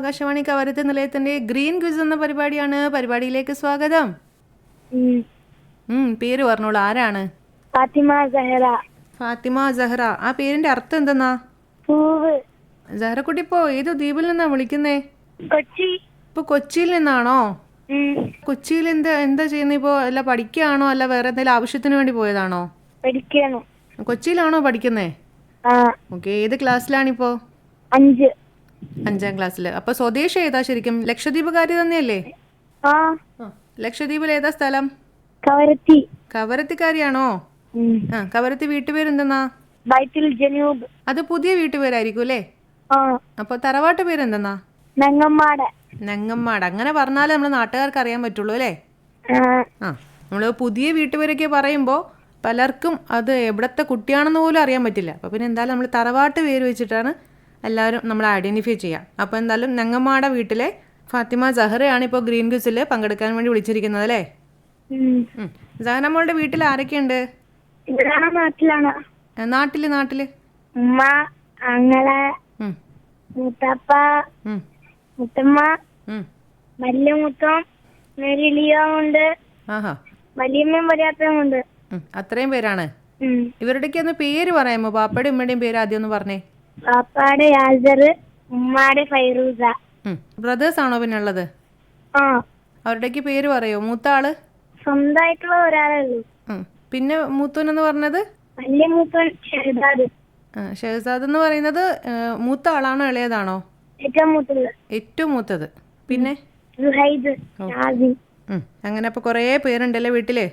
Akashvani Kavaratti നിലയത്തിന്റെ green quiz എന്ന പരിപാടിയാണ്. പരിപാടിയിലേക്ക് സ്വാഗതം. പേര് പറഞ്ഞോളൂ, ആരാണ്? ഫാത്തിമ സഹറ. ഫാത്തിമ സഹറ. ആ പേരിന്റെ അർത്ഥം എന്തെന്നാ? പൂവ്. സഹറക്കുട്ടി ഇപ്പോ ഏത് ദ്വീപിൽ നിന്നാ വിളിക്കുന്നേ? കൊച്ചി. ഇപ്പൊ കൊച്ചിയിൽ നിന്നാണോ? കൊച്ചിയിൽ എന്താ ചെയ്യുന്നത് ഇപ്പോ? അല്ല പഠിക്കുകയാണോ, അല്ല വേറെ എന്തെങ്കിലും ആവശ്യത്തിന് വേണ്ടി പോയതാണോ? പഠിക്കണോ? കൊച്ചിയിലാണോ പഠിക്കുന്നേ? ഓക്കെ. ഏത് ക്ലാസ്സിലാണിപ്പോ? 5. 5ാം ക്ലാസ്സിൽ. അപ്പൊ സ്വദേശം ഏതാ ശരിക്കും? ലക്ഷദ്വീപുകാരി തന്നെയല്ലേ? ലക്ഷദ്വീപിൽ ഏതാ സ്ഥലം? കവരത്തി. കവരത്തിക്കാരിയാണോ? കവരത്തി വീട്ടുപേരെന്തെന്നാ? ബൈത്തുൽ ജനൂബ്. അത് പുതിയ വീട്ടുപേരായിരിക്കും അല്ലേ? അപ്പൊ തറവാട്ട് പേരെന്തെന്നാ? നെങ്ങമ്മാട്. നെങ്ങമ്മാട്. അങ്ങനെ പറഞ്ഞാലേ നമ്മുടെ നാട്ടുകാർക്ക് അറിയാൻ പറ്റുള്ളൂ അല്ലേ? നമ്മള് പുതിയ വീട്ടുപേരൊക്കെ പറയുമ്പോൾ പലർക്കും അത് എവിടത്തെ കുട്ടിയാണെന്ന് പോലും അറിയാൻ പറ്റില്ല. അപ്പോൾ പിന്നെ എന്തായാലും നമ്മൾ തറവാട്ട് പേര് വെച്ചിട്ടാണ് എല്ലാവരും നമ്മൾ ഐഡൻറ്റിഫൈ ചെയ്യുക. അപ്പോൾ എന്തായാലും നെങ്ങമ്മാട വീട്ടിലെ ഫാത്തിമ സഹറയാണ് ഇപ്പോൾ ഗ്രീൻ ക്വിസിൽ പങ്കെടുക്കാൻ വേണ്ടി വിളിച്ചിരിക്കുന്നത് അല്ലേ? സഹറ മോളുടെ വീട്ടിൽ ആരൊക്കെയുണ്ട്? നാട്ടിലാണ്. നാട്ടില് ഉമ്മ, അങ്ങളെ, മുത്തപ്പ, മുത്തമ്മ, വലിയ മുത്തം, നെരിലിയുണ്ട്, വലിയമ്മയും വലിയാത്തയും ഉണ്ട്. അത്രയും പേരാണ്. ഇവരുടെയൊക്കെ ഒന്ന് പേര് പറയാമോ? പാപ്പയുടെയും ഉമ്മയുടെയും പേര് ആദ്യം ഒന്ന് പറഞ്ഞേ. പാപ്പാടെ യാസർ, ഉമ്മാടെ ഫൈറൂസ. ബ്രദേഴ്സ് ആണോ പിന്നെ ഉള്ളത്? അവരുടെയൊക്കെ പേര് പറയോ? മൂത്ത ആള് സ്വന്തമായിട്ടുള്ള ഒരാളേ ഉള്ളൂ. പിന്നെ മൂത്തോൻ എന്ന് പറഞ്ഞത്? വലിയ മൂത്തോൻ ഷെഹദാദ്. ഷെഹസാദ് എന്ന് പറയുന്നത് മൂത്ത ആളാണോ ഇളയതാണോ? ഏറ്റവും മൂത്തത്. പിന്നെ അങ്ങനെ അപ്പൊ കൊറേ പേരുണ്ടല്ലേ വീട്ടില്.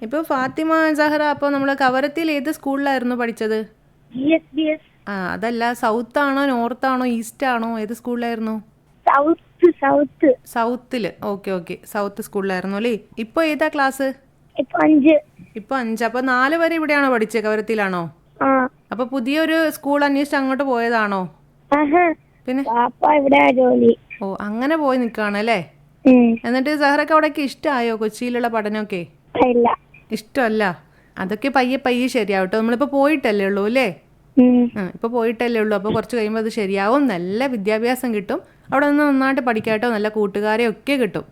ഇപ്പൊ ഫാത്തിമ സഹറ അപ്പൊ നമ്മള് കവരത്തിയിൽ ഏത് സ്കൂളിലായിരുന്നു പഠിച്ചത്? അതല്ല, സൗത്ത് ആണോ നോർത്ത് ആണോ ഈസ്റ്റ് ആണോ, ഏത് സ്കൂളിലായിരുന്നു? സൗത്തില്. ഓക്കെ. സൗത്ത് സ്കൂളിലായിരുന്നു അല്ലേ? ഇപ്പൊ ഏതാ ക്ലാസ്? ഇപ്പൊ 5. അപ്പൊ 4 വരെ ഇവിടെയാണോ പഠിച്ചത്? കവരത്തിയിലാണോ? അപ്പൊ പുതിയൊരു സ്കൂൾ അന്വേഷിച്ച് അങ്ങോട്ട് പോയതാണോ? പിന്നെ അങ്ങനെ പോയി നിക്കാണല്ലേ? എന്നിട്ട് സഹറക്ക് അവിടേക്ക് ഇഷ്ടമായോ കൊച്ചിയിലുള്ള പഠനമൊക്കെ? ഇഷ്ടമല്ല. അതൊക്കെ പയ്യെ ശരിയാവട്ടെ. നമ്മളിപ്പോ പോയിട്ടല്ലേ ഉള്ളൂ അല്ലേ? ഇപ്പൊ പോയിട്ടല്ലേ ഉള്ളൂ. അപ്പൊ കുറച്ച് കഴിയുമ്പോൾ അത് ശരിയാവും. നല്ല വിദ്യാഭ്യാസം കിട്ടും. അവിടെ നിന്ന് നന്നായിട്ട് പഠിക്കാട്ടോ. നല്ല കൂട്ടുകാരെ ഒക്കെ കിട്ടും.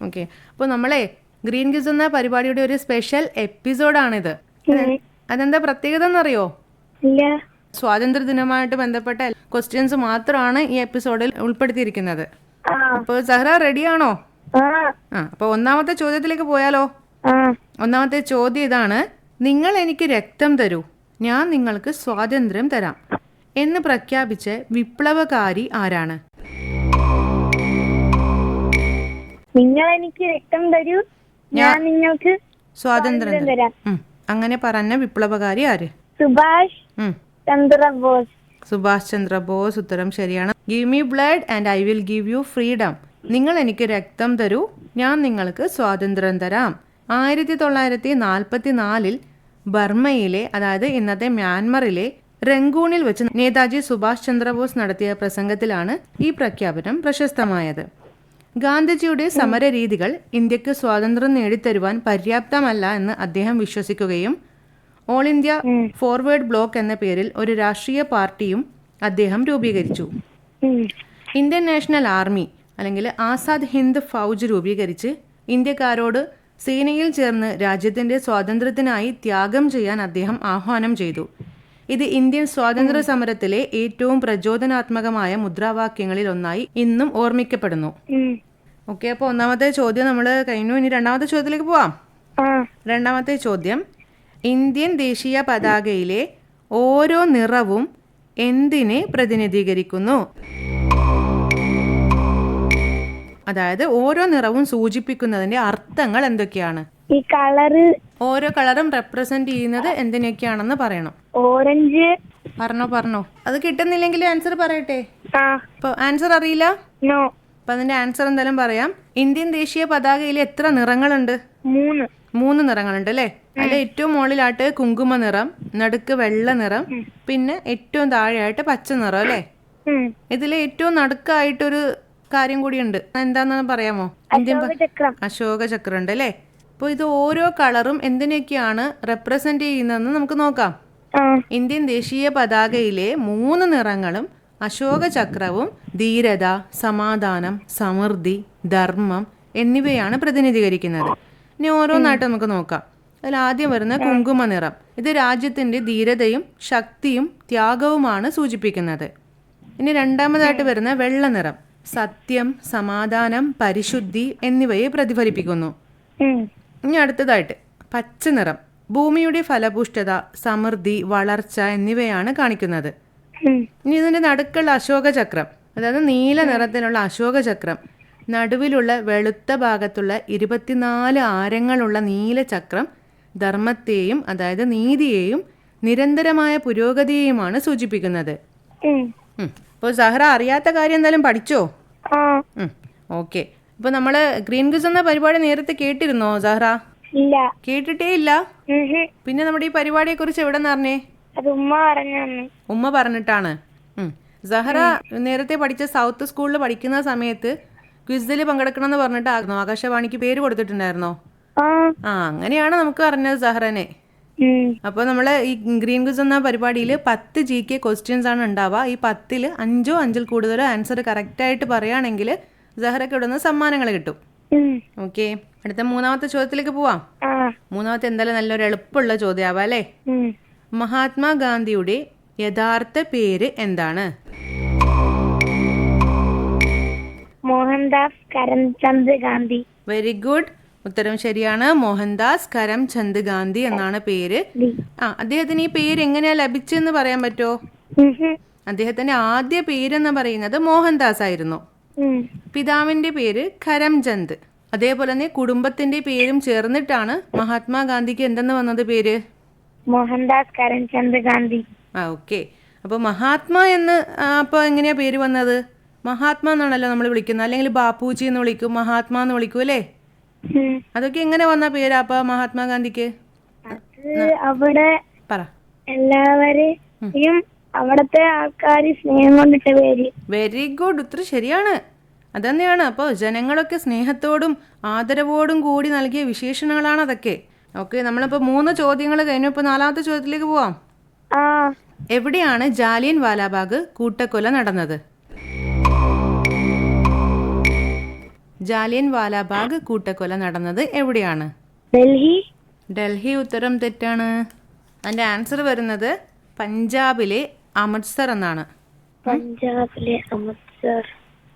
ഓക്കെ. അപ്പൊ നമ്മളെ ഗ്രീൻ ക്വിസ് എന്ന പരിപാടിയുടെ ഒരു സ്പെഷ്യൽ എപ്പിസോഡാണിത്. അതെന്താ പ്രത്യേകത എന്നറിയോ? സ്വാതന്ത്ര്യ ദിനമായിട്ട് ബന്ധപ്പെട്ട ക്വസ്റ്റ്യൻസ് മാത്രമാണ് ഈ എപ്പിസോഡിൽ ഉൾപ്പെടുത്തിയിരിക്കുന്നത്. അപ്പൊ സഹറ റെഡിയാണോ? അപ്പൊ ഒന്നാമത്തെ ചോദ്യത്തിലേക്ക് പോയാലോ? ഒന്നാമത്തെ ചോദ്യം ഇതാണ്: നിങ്ങൾ എനിക്ക് രക്തം തരൂ, ഞാൻ നിങ്ങൾക്ക് സ്വാതന്ത്ര്യം തരാം എന്ന് പ്രഖ്യാപിച്ച വിപ്ലവകാരി ആരാണ്? നിങ്ങൾ എനിക്ക് രക്തം തരൂ, ഞാൻ നിങ്ങൾക്ക് സ്വാതന്ത്ര്യം തരാം. അങ്ങനെ പറഞ്ഞ വിപ്ലവകാരി ആര്? സുഭാഷ് ചന്ദ്രബോസ്. സുഭാഷ് ചന്ദ്രബോസ്. ഉത്തരം ശരിയാണ്. Give me blood and I will give you freedom. നിങ്ങൾ എനിക്ക് രക്തം തരൂ, ഞാൻ നിങ്ങൾക്ക് സ്വാതന്ത്ര്യം തരാം. 1944 ബർമ്മയിലെ, അതായത് ഇന്നത്തെ മ്യാൻമറിലെ റംഗൂണിൽ വെച്ച് നേതാജി സുഭാഷ് ചന്ദ്രബോസ് നടത്തിയ പ്രസംഗത്തിലാണ് ഈ പ്രഖ്യാപനം പ്രശസ്തമായത്. ഗാന്ധിജിയുടെ സമരരീതികൾ ഇന്ത്യക്ക് സ്വാതന്ത്ര്യം നേടിത്തരുവാൻ പര്യാപ്തമല്ല എന്ന് അദ്ദേഹം വിശ്വസിക്കുകയും ഓൾ ഇന്ത്യ ഫോർവേഡ് ബ്ലോക്ക് എന്ന പേരിൽ ഒരു രാഷ്ട്രീയ പാർട്ടിയും അദ്ദേഹം രൂപീകരിച്ചു. ഇന്ത്യൻ നാഷണൽ ആർമി അല്ലെങ്കിൽ ആസാദ് ഹിന്ദ് ഫൗജ് രൂപീകരിച്ച് ഇന്ത്യക്കാരോട് സേനയിൽ ചേർന്ന് രാജ്യത്തിന്റെ സ്വാതന്ത്ര്യത്തിനായി ത്യാഗം ചെയ്യാൻ അദ്ദേഹം ആഹ്വാനം ചെയ്തു. ഇത് ഇന്ത്യൻ സ്വാതന്ത്ര്യ സമരത്തിലെ ഏറ്റവും പ്രചോദനാത്മകമായ മുദ്രാവാക്യങ്ങളിൽ ഒന്നായി ഇന്നും ഓർമ്മിക്കപ്പെടുന്നു. ഓക്കെ. അപ്പോൾ ഒന്നാമത്തെ ചോദ്യം നമ്മൾ കഴിഞ്ഞു. ഇനി രണ്ടാമത്തെ ചോദ്യത്തിലേക്ക് പോവാം. രണ്ടാമത്തെ ചോദ്യം: ഇന്ത്യൻ ദേശീയ പതാകയിലെ ഓരോ നിറവും എന്തിനെ പ്രതിനിധീകരിക്കുന്നു? അതായത് ഓരോ നിറവും സൂചിപ്പിക്കുന്നതിന്റെ അർത്ഥങ്ങൾ എന്തൊക്കെയാണ്? ഈ കളറ്, ഓരോ കളറും റെപ്രസെന്റ് ചെയ്യുന്നത് എന്തിനൊക്കെയാണെന്ന് പറയണം. ഓറഞ്ച്. പറഞ്ഞോ. അത് കിട്ടുന്നില്ലെങ്കിൽ ആൻസർ പറയട്ടെ. ഇപ്പൊ ആൻസർ അറിയില്ല? അപ്പൊ അതിന്റെ ആൻസർ എന്തായാലും പറയാം. ഇന്ത്യൻ ദേശീയ പതാകയിൽ എത്ര നിറങ്ങളുണ്ട്? 3 നിറങ്ങളുണ്ട് അല്ലേ? അതിൽ ഏറ്റവും മുകളിലായിട്ട് കുങ്കുമ നിറം, നടുക്ക് വെള്ള നിറം, പിന്നെ ഏറ്റവും താഴെയായിട്ട് പച്ച നിറം അല്ലേ? ഇതിൽ ഏറ്റവും നടുക്കായിട്ടൊരു കാര്യം കൂടിയുണ്ട്. എന്താണെന്ന് പറയാമോ? അശോക ചക്രം ഉണ്ട് അല്ലേ? അപ്പോൾ ഇത് ഓരോ കളറും എന്തിനൊക്കെയാണ് റെപ്രസെന്റ് ചെയ്യുന്നതെന്ന് നമുക്ക് നോക്കാം. ഇന്ത്യൻ ദേശീയ പതാകയിലെ 3 നിറങ്ങളും അശോക ചക്രവും ധീരത, സമാധാനം, സമൃദ്ധി, ധർമ്മം എന്നിവയാണ് പ്രതിനിധീകരിക്കുന്നത്. ഇനി ഓരോന്നായിട്ട് നമുക്ക് നോക്കാം. അതിൽ ആദ്യം വരുന്ന കുങ്കുമ നിറം. ഇത് രാജ്യത്തിൻ്റെ ധീരതയും ശക്തിയും ത്യാഗവുമാണ് സൂചിപ്പിക്കുന്നത്. ഇനി രണ്ടാമതായിട്ട് വരുന്ന വെള്ള നിറം സത്യം, സമാധാനം, പരിശുദ്ധി എന്നിവയെ പ്രതിഫലിപ്പിക്കുന്നു. ഇനി അടുത്തതായിട്ട് പച്ച നിറം ഭൂമിയുടെ ഫലപുഷ്ടത, സമൃദ്ധി, വളർച്ച എന്നിവയാണ് കാണിക്കുന്നത്. ഇനി ഇതിൻ്റെ നടുക്കുള്ള അശോക ചക്രം, അതായത് നീല നിറത്തിലുള്ള അശോക ചക്രം, നടുവിലുള്ള വെളുത്ത ഭാഗത്തുള്ള 24 ആരങ്ങളുള്ള നീല ചക്രം ധർമ്മത്തെയും അതായത് നീതിയെയും നിരന്തരമായ പുരോഗതിയെയുമാണ് സൂചിപ്പിക്കുന്നത്. അപ്പോൾ സഹറ അറിയാത്ത കാര്യം എന്തായാലും പഠിച്ചോ? ഓക്കെ. അപ്പോൾ നമ്മൾ ഗ്രീൻ ക്വിസ് എന്ന പരിപാടി നേരത്തെ കേട്ടിരുന്നോ സഹറ? ഇല്ല. കേട്ടിട്ടേ ഇല്ല? പിന്നെ നമ്മുടെ ഈ പരിപാടിയെ കുറിച്ച് എവിടെ നിന്ന് അറിഞ്ഞേ? അത് ഉമ്മ പറഞ്ഞു. ഉമ്മ പറഞ്ഞിട്ടാണ്. സഹറ നേരത്തെ പഠിച്ച സൗത്ത് സ്കൂളിൽ പഠിക്കുന്ന സമയത്ത് ക്വിസിൽ പങ്കെടുക്കണം എന്ന് പറഞ്ഞിട്ട് ആകാശവാണിക്ക് പേര് കൊടുത്തിട്ടുണ്ടായിരുന്നോ? അങ്ങനെയാണ് നമുക്ക് അറിഞ്ഞത് സഹറനെ. അപ്പോൾ നമ്മൾ ഈ ഗ്രീൻ ക്വിസ് എന്ന പരിപാടിയിൽ 10 GK ക്വസ്റ്റ്യൻസ് ആണ് ഉണ്ടാവുക. ഈ 10ൽ 5 5 കൂടുതലോ ആൻസർ കറക്റ്റായിട്ട് പറയുകയാണെങ്കിൽ സഹറയ്ക്ക് ഇവിടെ നിന്ന് സമ്മാനങ്ങൾ കിട്ടും. ഓക്കെ, അടുത്ത മൂന്നാമത്തെ ചോദ്യത്തിലേക്ക് പോവാം. മൂന്നാമത്തെ എന്തായാലും നല്ലൊരു എളുപ്പമുള്ള ചോദ്യമാവാം അല്ലേ? മഹാത്മാഗാന്ധിയുടെ യഥാർത്ഥ പേര് എന്താണ്? മോഹൻദാസ് കരംചന്ദ് ഗാന്ധി. വെരി ഗുഡ്, ഉത്തരം ശരിയാണ്. മോഹൻദാസ് കരംചന്ദ് ഗാന്ധി എന്നാണ് പേര്. അദ്ദേഹത്തിന് ഈ പേര് എങ്ങനെയാ ലഭിച്ചെന്ന് പറയാൻ പറ്റുമോ? അദ്ദേഹത്തിന്റെ ആദ്യ പേരെന്ന് പറയുന്നത് മോഹൻദാസ് ആയിരുന്നു. പിതാവിന്റെ പേര് കരംചന്ദ്. അതേപോലെ തന്നെ കുടുംബത്തിന്റെ പേരും ചേർന്നിട്ടാണ് മഹാത്മാഗാന്ധിക്ക് എന്തെന്ന് വന്നത് പേര്? മോഹൻദാസ് കരംചന്ദ് ഗാന്ധി. ഓക്കെ. അപ്പോൾ മഹാത്മാ എന്ന് അപ്പോൾ എങ്ങനെയാ പേര് വന്നത്? മഹാത്മാ എന്നാണല്ലോ നമ്മൾ വിളിക്കുന്നത്, അല്ലെങ്കിൽ ബാപ്പുജി എന്ന് വിളിക്കും, മഹാത്മാ എന്ന് വിളിക്കും അല്ലേ? അതൊക്കെ എങ്ങനെ വന്ന പേരാ അപ്പൊ മഹാത്മാഗാന്ധിക്ക്? അവിടെ പറ. എല്ലാവരെയും അവിടത്തെ ആൾക്കാർ സ്നേഹം കൊണ്ടിട്ട പേര്. വെരി ഗുഡ്, ഉത്തരം ശരിയാണ്. അതന്നെയാണ്. അപ്പോൾ ജനങ്ങളൊക്കെ സ്നേഹത്തോടും ആദരവോടും കൂടി നൽകിയ വിശേഷണങ്ങളാണ് അതൊക്കെ. ഓക്കെ, നമ്മളിപ്പോൾ 3 ചോദ്യങ്ങൾ കഴിഞ്ഞു. ഇപ്പോൾ 4ാമത്തെ ചോദ്യത്തിലേക്ക് പോവാം. എവിടെയാണ് ജാലിയൻ വാലാബാഗ് കൂട്ടക്കൊല നടന്നത്? ജാലിയൻ വാലാബാഗ് കൂട്ടക്കൊല നടന്നത് എവിടെയാണ്? ഡൽഹി. ഡൽഹി ഉത്തരം തെറ്റാണ്. അതിൻ്റെ ആൻസർ വരുന്നത് പഞ്ചാബിലെ അമൃത്സർ എന്നാണ്.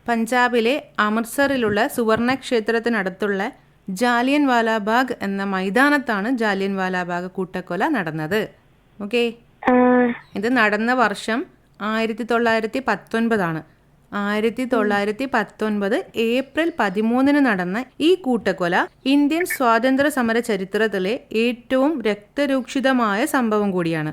പഞ്ചാബിലെ അമൃത്സറിലുള്ള സുവർണ ക്ഷേത്രത്തിനടുത്തുള്ള ജാലിയൻ വാലാബാഗ് എന്ന മൈതാനത്താണ് ജാലിയൻ വാലാബാഗ് കൂട്ടക്കൊല നടന്നത്. ഓക്കെ, ഇത് നടന്ന വർഷം 1919 ആണ്. 1919 ഏപ്രിൽ 13 നടന്ന ഈ കൂട്ടക്കൊല ഇന്ത്യൻ സ്വാതന്ത്ര്യ സമര ചരിത്രത്തിലെ ഏറ്റവും രക്തരൂക്ഷിതമായ സംഭവം കൂടിയാണ്.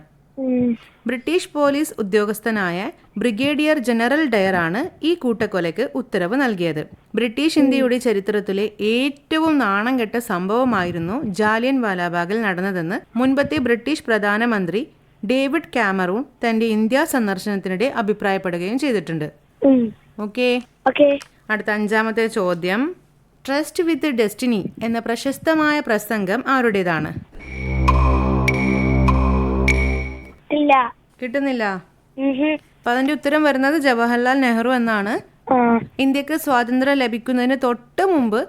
ബ്രിട്ടീഷ് പോലീസ് ഉദ്യോഗസ്ഥനായ ബ്രിഗേഡിയർ ജനറൽ ഡയറാണ് ഈ കൂട്ടക്കൊലയ്ക്ക് ഉത്തരവ് നൽകിയത്. ബ്രിട്ടീഷ് ഇന്ത്യയുടെ ചരിത്രത്തിലെ ഏറ്റവും നാണം കെട്ട സംഭവമായിരുന്നു ജാലിയൻ വാലാബാഗിൽ നടന്നതെന്ന് മുൻപത്തെ ബ്രിട്ടീഷ് പ്രധാനമന്ത്രി ഡേവിഡ് കാമറൂൺ തന്റെ ഇന്ത്യ സന്ദർശനത്തിനിടെ അഭിപ്രായപ്പെടുകയും ചെയ്തിട്ടുണ്ട്. ഓക്കെ, അടുത്ത 5ാമത്തെ ചോദ്യം. ട്രസ്റ്റ് വിത്ത് ഡെസ്റ്റിനി എന്ന പ്രശസ്തമായ പ്രസംഗം ആരുടേതാണ്? കിട്ടുന്നില്ല. അപ്പൊ അതിന്റെ ഉത്തരം വരുന്നത് ജവഹർലാൽ നെഹ്റു എന്നാണ്. ഇന്ത്യക്ക് സ്വാതന്ത്ര്യം ലഭിക്കുന്നതിന് തൊട്ട് മുമ്പ്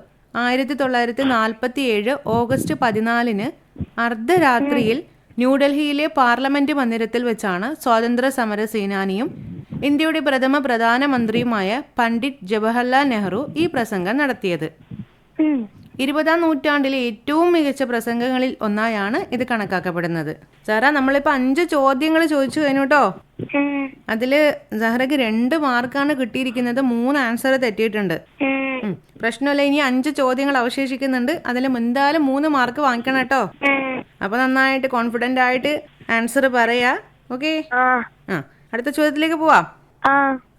1947 ഓഗസ്റ്റ് 14 അർദ്ധരാത്രിയിൽ ന്യൂഡൽഹിയിലെ പാർലമെന്റ് മന്ദിരത്തിൽ വെച്ചാണ് സ്വാതന്ത്ര്യ സമര സേനാനിയും ഇന്ത്യയുടെ പ്രഥമ പ്രധാനമന്ത്രിയുമായ പണ്ഡിറ്റ് ജവഹർലാൽ നെഹ്റു ഈ പ്രസംഗം നടത്തിയത്. 20ാം നൂറ്റാണ്ടിലെ ഏറ്റവും മികച്ച പ്രസംഗങ്ങളിൽ ഒന്നായാണ് ഇത് കണക്കാക്കപ്പെടുന്നത്. സാറാ, നമ്മളിപ്പോൾ 5 ചോദ്യങ്ങൾ ചോദിച്ചു കഴിഞ്ഞു കേട്ടോ. അതില് സഹറയ്ക്ക് 2 മാർക്കാണ് കിട്ടിയിരിക്കുന്നത്. 3 ആൻസർ തെറ്റിയിട്ടുണ്ട്. പ്രശ്നമല്ല, ഇനി 5 ചോദ്യങ്ങൾ അവശേഷിക്കുന്നുണ്ട്. അതിൽ എന്തായാലും 3 മാർക്ക് വാങ്ങിക്കണം കേട്ടോ. അപ്പൊ നന്നായിട്ട് കോൺഫിഡന്റ് ആയിട്ട് ആൻസർ പറയാ. ഓക്കെ, അടുത്ത ചോദ്യത്തിലേക്ക് പോവാം.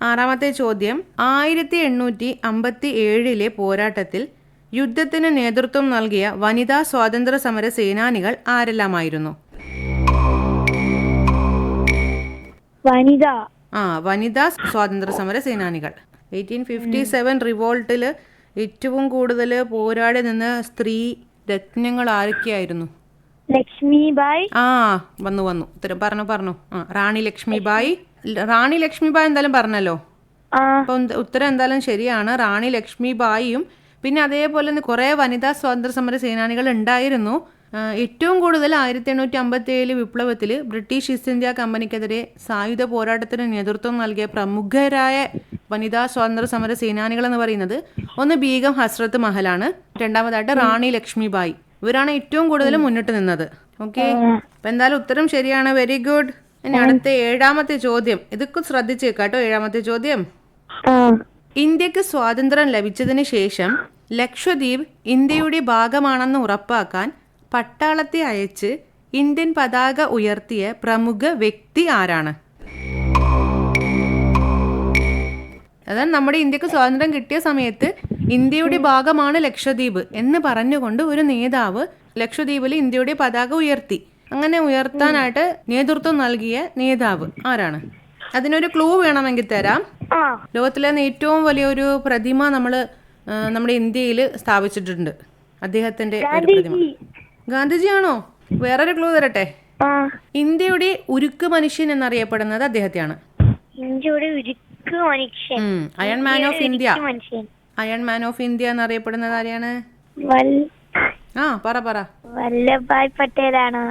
6ാമത്തെ ചോദ്യം. 1857 പോരാട്ടത്തിൽ യുദ്ധത്തിന് നേതൃത്വം നൽകിയ വനിതാ സ്വാതന്ത്ര്യ സമര സേനാനികൾ ആരെല്ലാമായിരുന്നു? വനിതാ സ്വാതന്ത്ര്യ സമര സേനാനികൾ. 1857 റിവോൾട്ടില് ഏറ്റവും കൂടുതൽ പോരാടി നിന്ന സ്ത്രീ രത്നങ്ങൾ ആരൊക്കെയായിരുന്നു? ലക്ഷ്മിബായി. വന്നു ഉത്തരം പറഞ്ഞു. റാണി ലക്ഷ്മിബായി, റാണി ലക്ഷ്മിബായി എന്തായാലും പറഞ്ഞല്ലോ. ആ അപ്പം ഉത്തരം എന്തായാലും ശരിയാണ്. റാണി ലക്ഷ്മിബായിയും പിന്നെ അതേപോലെ തന്നെ കുറേ വനിതാ സ്വാതന്ത്ര്യ സമര സേനാനികൾ ഉണ്ടായിരുന്നു. ഏറ്റവും കൂടുതൽ 1857 വിപ്ലവത്തിൽ ബ്രിട്ടീഷ് ഈസ്റ്റ് ഇന്ത്യ കമ്പനിക്കെതിരെ സായുധ പോരാട്ടത്തിന് നേതൃത്വം നൽകിയ പ്രമുഖരായ വനിതാ സ്വാതന്ത്ര്യ സമര സേനാനികൾ എന്ന് പറയുന്നത് ഒന്ന് ബീഗം ഹസ്രത്ത് മഹലാണ്, രണ്ടാമതായിട്ട് റാണി ലക്ഷ്മിബായി. ഇവരാണ് ഏറ്റവും കൂടുതൽ മുന്നിട്ട് നിന്നത്. ഓക്കെ, അപ്പം എന്തായാലും ഉത്തരം ശരിയാണ്. Very good. ഇനി അടുത്ത 7ാമത്തെ ചോദ്യം, ഇതൊക്കെ ശ്രദ്ധിച്ചേക്കാട്ടോ. 7ാമത്തെ ചോദ്യം, ആ ഇന്ത്യക്ക് സ്വാതന്ത്ര്യം ലഭിച്ചതിന് ശേഷം ലക്ഷദ്വീപ് ഇന്ത്യയുടെ ഭാഗമാണെന്ന് ഉറപ്പാക്കാൻ പട്ടാളത്തെ അയച്ച് ഇന്ത്യൻ പതാക ഉയർത്തിയ പ്രമുഖ വ്യക്തി ആരാണ്? അതായത് നമ്മുടെ ഇന്ത്യക്ക് സ്വാതന്ത്ര്യം കിട്ടിയ സമയത്ത് ഇന്ത്യയുടെ ഭാഗമാണ് ലക്ഷദ്വീപ് എന്ന് പറഞ്ഞുകൊണ്ട് ഒരു നേതാവ് ലക്ഷദ്വീപിൽ ഇന്ത്യയുടെ പതാക ഉയർത്തി. അങ്ങനെ ഉയർത്താനായിട്ട് നേതൃത്വം നൽകിയ നേതാവ് ആരാണ്? അതിനൊരു ക്ലൂ വേണമെങ്കിൽ തരാം. ആ ലോകത്തിലെ തന്നെ ഏറ്റവും വലിയൊരു പ്രതിമ നമ്മുടെ ഇന്ത്യയിൽ സ്ഥാപിച്ചിട്ടുണ്ട്. അദ്ദേഹത്തിന്റെ ഒരു പ്രതിമ. ഗാന്ധിജിയാണോ? വേറൊരു ക്ലൂ തരട്ടെ. ആ ഇന്ത്യയുടെ ഉരുക്ക് മനുഷ്യൻ എന്നറിയപ്പെടുന്നത് അദ്ദേഹത്തെയാണ്. ഇന്ത്യയുടെ ഉരുക്ക് മനുഷ്യൻ, അയൺ മാൻ ഓഫ് ഇന്ത്യ. മനുഷ്യൻ അയൺ മാൻ ഓഫ് ഇന്ത്യ എന്നറിയപ്പെടുന്നത് ആരെയാണ്? പറ. വല്ലഭായ് പട്ടേലാണോ?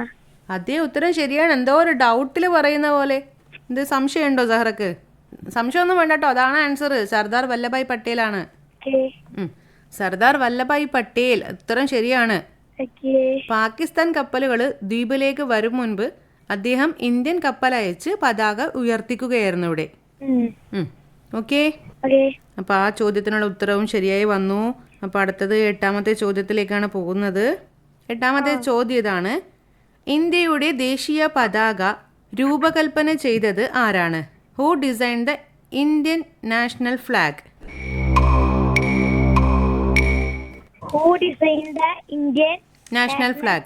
അതേ, ഉത്തരം ശരിയാണ്. എന്തോ ഒരു ഡൗട്ടിൽ പറയുന്ന പോലെ. എന്ത് സംശയമുണ്ടോ സഹറക്ക്? സംശയമൊന്നും വേണ്ട കേട്ടോ, അതാണ് ആൻസർ. സർദാർ വല്ലഭായ് പട്ടേലാണ്. സർദാർ വല്ലഭായ് പട്ടേൽ, ഉത്തരം ശരിയാണ്. പാകിസ്ഥാൻ കപ്പലുകൾ ദ്വീപിലേക്ക് വരും മുൻപ് അദ്ദേഹം ഇന്ത്യൻ കപ്പൽ അയച്ച് പതാക ഉയർത്തിക്കുകയായിരുന്നു ഇവിടെ. ഓക്കെ, അപ്പൊ ആ ചോദ്യത്തിനുള്ള ഉത്തരവും ശരിയായി വന്നു. അപ്പൊ അടുത്തത് 8ാമത്തെ ചോദ്യത്തിലേക്കാണ് പോകുന്നത്. 8ാമത്തെ ചോദ്യം ഇതാണ്: ഇന്ത്യയുടെ ദേശീയ പതാക രൂപകൽപ്പന ചെയ്തത് ആരാണ്? Who design the Indian national flag? National flag.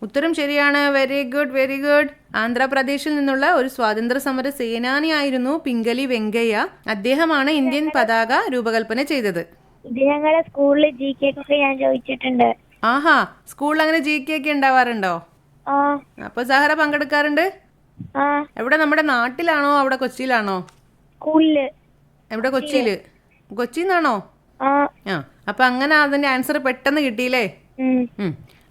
ഉത്തരം ശരിയാണ്. Very good, very good. ആന്ധ്രാപ്രദേശിൽ നിന്നുള്ള ഒരു സ്വാതന്ത്ര്യ സമര സേനാനിയായിരുന്നു പിംഗലി വെങ്കയ്യ. അദ്ദേഹമാണ് ഇന്ത്യൻ പതാക രൂപകൽപ്പന ചെയ്തത്. ഇത് ഞങ്ങളുടെ സ്കൂളിൽ GK ഒക്കെ ഞാൻ ചോദിച്ചിട്ടുണ്ട്. ആഹാ, സ്കൂളിൽ അങ്ങനെ GK ഒക്കെ ഉണ്ടാവാറുണ്ടോ? അപ്പൊ സഹറ പങ്കെടുക്കാറുണ്ട്? എവിടെ, നമ്മുടെ നാട്ടിലാണോ അവിടെ കൊച്ചിയിലാണോ? സ്കൂളില്. എവിടെ? കൊച്ചിയില്. കൊച്ചിന്നാണോ? അപ്പൊ അങ്ങനെ അതിന്റെ ആൻസർ പെട്ടെന്ന് കിട്ടിയില്ലേ?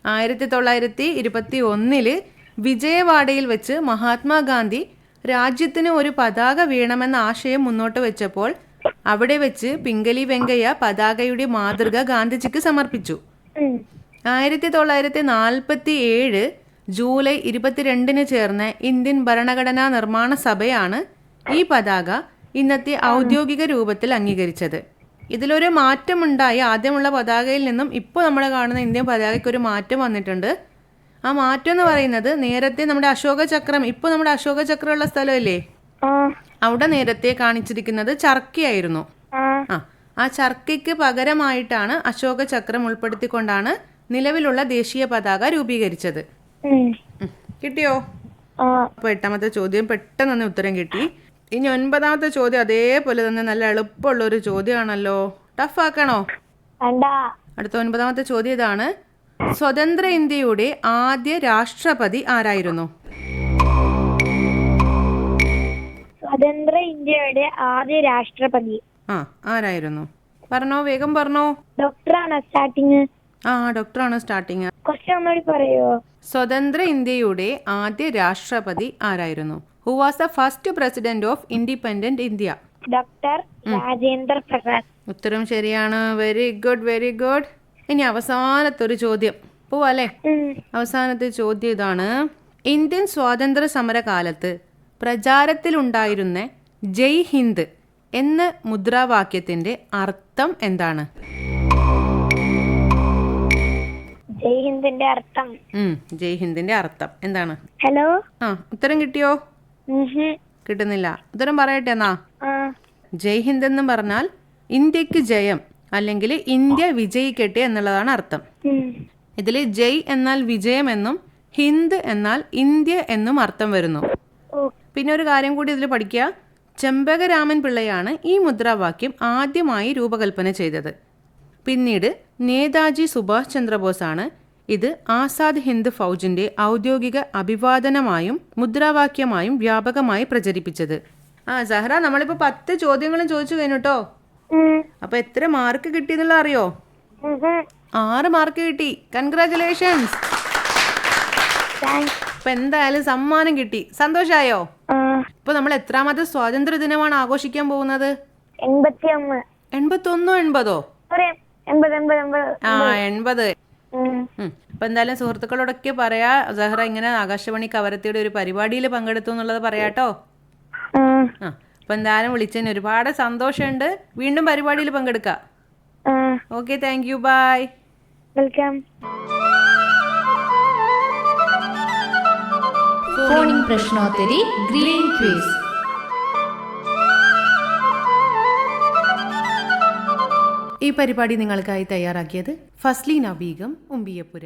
1921 വിജയവാഡയിൽ വെച്ച് മഹാത്മാഗാന്ധി രാജ്യത്തിന് ഒരു പതാക വേണമെന്ന ആശയം മുന്നോട്ട് വെച്ചപ്പോൾ അവിടെ വെച്ച് പിംഗലി വെങ്കയ്യ പതാകയുടെ മാതൃക ഗാന്ധിജിക്ക് സമർപ്പിച്ചു. 1947 ജൂലൈ 22 ചേർന്ന ഇന്ത്യൻ ഭരണഘടനാ നിർമ്മാണ സഭയാണ് ഈ പതാക ഇന്നത്തെ ഔദ്യോഗിക രൂപത്തിൽ അംഗീകരിച്ചത്. ഇതിലൊരു മാറ്റമുണ്ടായി. ആദ്യമുള്ള പതാകയിൽ നിന്നും ഇപ്പോൾ നമ്മൾ കാണുന്ന ഇന്ത്യൻ പതാകയ്ക്ക് ഒരു മാറ്റം വന്നിട്ടുണ്ട്. ആ മാറ്റം എന്ന് പറയുന്നത്, നേരത്തെ നമ്മുടെ അശോക ചക്രം, ഇപ്പോൾ നമ്മുടെ അശോക ചക്രം ഉള്ള സ്ഥലമല്ലേ, അവിടെ നേരത്തെ കാണിച്ചിരിക്കുന്നത് ചർക്കയായിരുന്നു. ആ ചർക്കയ്ക്ക് പകരമായിട്ടാണ് അശോക ചക്രം ഉൾപ്പെടുത്തിക്കൊണ്ടാണ് നിലവിലുള്ള ദേശീയ പതാക രൂപീകരിച്ചത്. കിട്ടിയോ? അപ്പോൾ 8ാമത്തെ ചോദ്യം പെട്ടെന്ന് തന്നെ ഉത്തരം കിട്ടി. ഇനി 9ാമത്തെ ചോദ്യം അതേപോലെ തന്നെ നല്ല എളുപ്പമുള്ളൊരു ചോദ്യമാണല്ലോ. ടഫാക്കണോ? അടുത്ത 9ാമത്തെ ചോദ്യം ഇതാണ്: സ്വതന്ത്ര ഇന്ത്യയുടെ ആദ്യ രാഷ്ട്രപതി ആരായിരുന്നു? സ്വതന്ത്ര ഇന്ത്യയുടെ ആദ്യ രാഷ്ട്രപതി ആരായിരുന്നു? പറഞ്ഞോ, വേഗം പറഞ്ഞോ. ഡോക്ടറാണോ സ്റ്റാർട്ടിങ്? ഡോക്ടറാണ് സ്റ്റാർട്ടിങ്. ക്വസ്റ്റ്യൻ ഒന്നുകൂടി പറയോ? സ്വതന്ത്ര ഇന്ത്യയുടെ ആദ്യ രാഷ്ട്രപതി ആരായിരുന്നു? Who was the first president of independent India? Doctor Rajendra Prasad. ഉത്തരം ശരിയാണ്. Very good, very good. ഇനി അവസാനത്തെ ഒരു ചോദ്യം പോവാല്ലേ? അവസാനത്തെ ചോദ്യം ഇതാണ്: ഇന്ത്യൻ സ്വാതന്ത്ര്യ സമര കാലത്ത് പ്രചാരത്തിലുണ്ടായിരുന്ന ജയ് ഹിന്ദ് എന്ന മുദ്രാവാക്യത്തിന്റെ അർത്ഥം എന്താണ്? ജയ് ഹിന്ദിന്റെ അർത്ഥം? ജയ് ഹിന്ദിന്റെ അർത്ഥം എന്താണ്? ഹലോ, ഉത്തരം കിട്ടിയോ? കിട്ടുന്നില്ല. ഉത്തരം പറയട്ടെ എന്നാ. ജയ് ഹിന്ദ് എന്ന് പറഞ്ഞാൽ ഇന്ത്യക്ക് ജയം, അല്ലെങ്കിൽ ഇന്ത്യ വിജയിക്കട്ടെ എന്നുള്ളതാണ് അർത്ഥം. ഇതിൽ ജയ് എന്നാൽ വിജയം എന്നും ഹിന്ദ് എന്നാൽ ഇന്ത്യ എന്നും അർത്ഥം വരുന്നു. പിന്നെ ഒരു കാര്യം കൂടി ഇതിൽ പഠിക്കുക. ചെമ്പകരാമൻ പിള്ളയാണ് ഈ മുദ്രാവാക്യം ആദ്യമായി രൂപകൽപ്പന ചെയ്തത്. പിന്നീട് നേതാജി സുഭാഷ് ചന്ദ്രബോസാണ് ഇത് ആസാദ് ഹിന്ദ് ഫൗജിന്റെ ഔദ്യോഗിക അഭിവാദനമായും മുദ്രാവാക്യമായും വ്യാപകമായി പ്രചരിപ്പിച്ചത്. സഹ്റ, നമ്മളിപ്പോ 10 ചോദ്യങ്ങളും ചോദിച്ചു കഴിഞ്ഞു കേട്ടോ. അപ്പൊ എത്ര മാർക്ക് കിട്ടിയെന്നുള്ള അറിയോ? 6 മാർക്ക് കിട്ടി. കൺഗ്രാറ്റുലേഷൻസ്. അപ്പൊ എന്തായാലും സമ്മാനം കിട്ടി. സന്തോഷായോ? ഇപ്പൊ നമ്മൾ എത്രാമത്തെ സ്വാതന്ത്ര്യ ദിനമാണ് ആഘോഷിക്കാൻ പോകുന്നത്? 81. 81 80. 80. അപ്പൊ എന്തായാലും സുഹൃത്തുക്കളോടൊക്കെ പറയാ, സഹ്റ ഇങ്ങനെ ആകാശവാണി കവരത്തിയുടെ ഒരു പരിപാടിയിൽ പങ്കെടുത്തു എന്നുള്ളത് പറയാട്ടോ. അപ്പൊ എന്തായാലും വിളിച്ചതിന് ഒരുപാട് സന്തോഷമുണ്ട്. വീണ്ടും പരിപാടിയിൽ പങ്കെടുക്കാം. Okay, thank you, bye. Welcome. Phoning പ്രശ്നോത്തരി ഗ്രീൻ ക്വിസ്. ഈ പരിപാടി നിങ്ങൾക്കായി തയ്യാറാക്കിയത് ഫസ്ലീന ബീഗം, ഉമ്പിയപ്പുര.